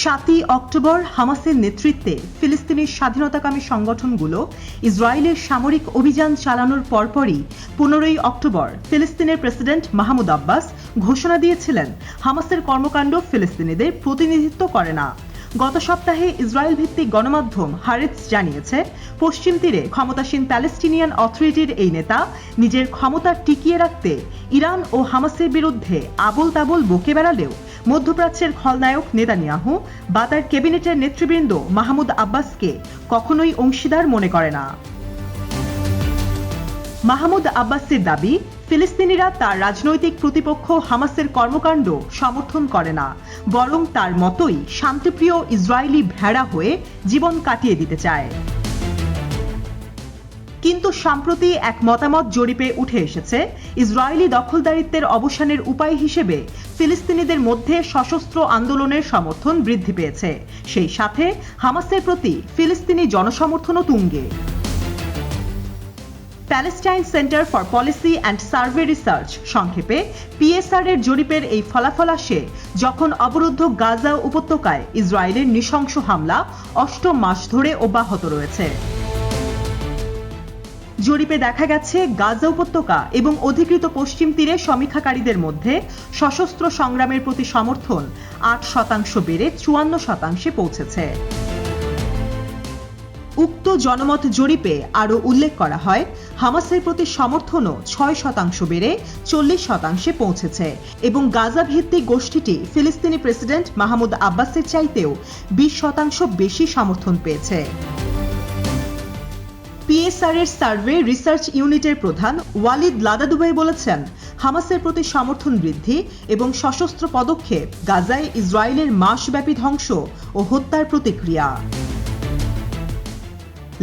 7ই October হামাসের নেতৃত্বে ফিলিস্তিনি স্বাধীনতাকামী সংগঠনগুলো ইসরায়েলের সামরিক অভিযান চালানোর পরপরই 15ই অক্টোবর ফিলিস্তিনের প্রেসিডেন্ট মাহমুদ আব্বাস ঘোষণা দিয়েছিলেন হামাসের কর্মকাণ্ড ফিলিস্তিনিদের প্রতিনিধিত্ব করে না। গত সপ্তাহে ইসরায়েল ভিত্তিক গণমাধ্যম হারেটস জানিয়েছে, পশ্চিম তীরে ক্ষমতাসীন প্যালেস্টিনিয়ান অথরিটির এই নেতা নিজের ক্ষমতা টিকিয়ে রাখতে ইরান ও হামাসের বিরুদ্ধে আবোল তাবোল বকে বেড়ালেও মধ্যপ্রাচ্যের খলনায়ক নেতানিয়াহু বা তার ক্যাবিনেটের নেতৃবৃন্দ মাহমুদ আব্বাসকে কখনোই অংশীদার মনে করে না। মাহমুদ আব্বাসের দাবি, ফিলিস্তিনিরা তার রাজনৈতিক প্রতিপক্ষ হামাসের কর্মকাণ্ড সমর্থন করে না, বরং তার মতোই শান্তিপ্রিয় ইসরায়েলি ভেড়া হয়ে জীবন কাটিয়ে দিতে চায়। কিন্তু সম্প্রতি এক মতামত জরিপে উঠে এসেছে, ইসরায়েলি দখলদারিত্বের অবসানের উপায় হিসেবে ফিলিস্তিনিদের মধ্যে সশস্ত্র আন্দোলনের সমর্থন বৃদ্ধি পেয়েছে, সেই সাথে হামাসের প্রতি ফিলিস্তিনি জনসমর্থনও তুঙ্গে। Palestine centre for policy and survey research সংক্ষেপে PSR এর জরিপের এই ফলাফল আসে যখন অবরুদ্ধ গাজা উপত্যকায় ইসরায়েলের নৃশংস হামলা 8ম মাস ধরে অব্যাহত রয়েছে। জরিপে দেখা গেছে, গাজা উপত্যকা এবং অধিকৃত পশ্চিম তীরে সমীক্ষাকারীদের মধ্যে সশস্ত্র সংগ্রামের প্রতি সমর্থন 8% বেড়ে 54% পৌঁছেছে। উক্ত জনমত জরিপে আরও উল্লেখ করা হয়, হামাসের প্রতি সমর্থনও 6% বেড়ে 40% পৌঁছেছে এবং গাজা ভিত্তিক গোষ্ঠীটি ফিলিস্তিনি প্রেসিডেন্ট মাহমুদ আব্বাসের চাইতেও 20% বেশি সমর্থন পেয়েছে। PSR এর সার্ভে রিসার্চ ইউনিটের প্রধান ওয়ালিদ লাদাদুবাই বলেছেন, হামাসের প্রতি সমর্থন বৃদ্ধি এবং সশস্ত্র পদক্ষেপ গাজায় ইসরায়েলের মাসব্যাপী ধ্বংস ও হত্যার প্রতিক্রিয়া।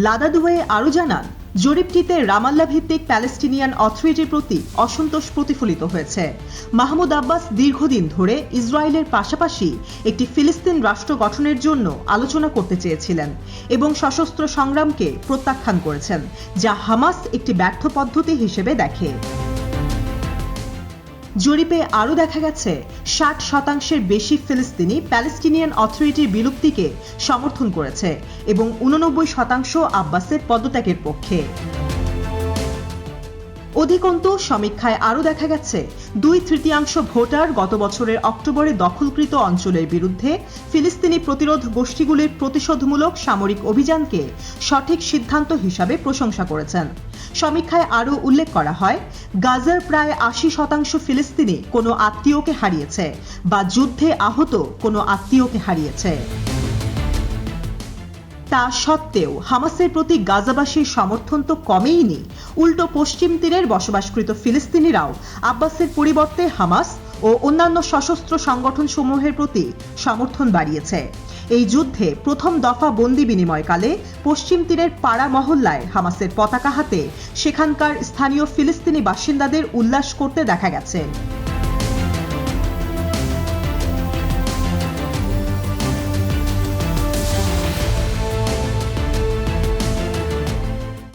লাদাদুবাই আরও জানান, জরিপটিতে রামাল্লা ভিত্তিক প্যালেস্টিনিয়ান অথরিটির প্রতি অসন্তোষ প্রতিফলিত হয়েছে। মাহমুদ আব্বাস দীর্ঘদিন ধরে ইসরায়েলের পাশাপাশি একটি ফিলিস্তিন রাষ্ট্র গঠনের জন্য আলোচনা করতে চেয়েছিলেন এবং সশস্ত্র সংগ্রামকে প্রত্যাখ্যান করেছেন, যা হামাস একটি ব্যর্থ পদ্ধতি হিসেবে দেখে। জরিপে আরও দেখা গেছে, 60% বেশি ফিলিস্তিনি প্যালেস্টিনিয়ান অথরিটির বিলুপ্তিকে সমর্থন করেছে এবং 89% আব্বাসের পদত্যাগের পক্ষে। অধিকন্তু সমীক্ষায় আরও দেখা গেছে, 2/3 ভোটার গত বছরের অক্টোবরে দখলকৃত অঞ্চলের বিরুদ্ধে ফিলিস্তিনি প্রতিরোধ গোষ্ঠীগুলির প্রতিশোধমূলক সামরিক অভিযানকে সঠিক সিদ্ধান্ত হিসাবে প্রশংসা করেছেন। সমীক্ষায় আরও উল্লেখ করা হয়, গাজার প্রায় 80% ফিলিস্তিনি কোনো আত্মীয়কে হারিয়েছে বা যুদ্ধে আহত কোনো আত্মীয়কে হারিয়েছে। তা সত্ত্বেও হামাসের প্রতি গাজাবাসীর সমর্থন তো কমেইনি, উল্টো পশ্চিম তীরের বসবাসকৃত ফিলিস্তিনিরাও আব্বাসের পরিবর্তে হামাস ও অন্যান্য সশস্ত্র সংগঠনসমূহের প্রতি সমর্থন বাড়িয়েছে। এই যুদ্ধে প্রথম দফা বন্দি বিনিময়কালে পশ্চিম তীরের পাড়া মহল্লায় হামাসের পতাকা হাতে সেখানকার স্থানীয় ফিলিস্তিনি বাসিন্দাদের উল্লাস করতে দেখা গেছে।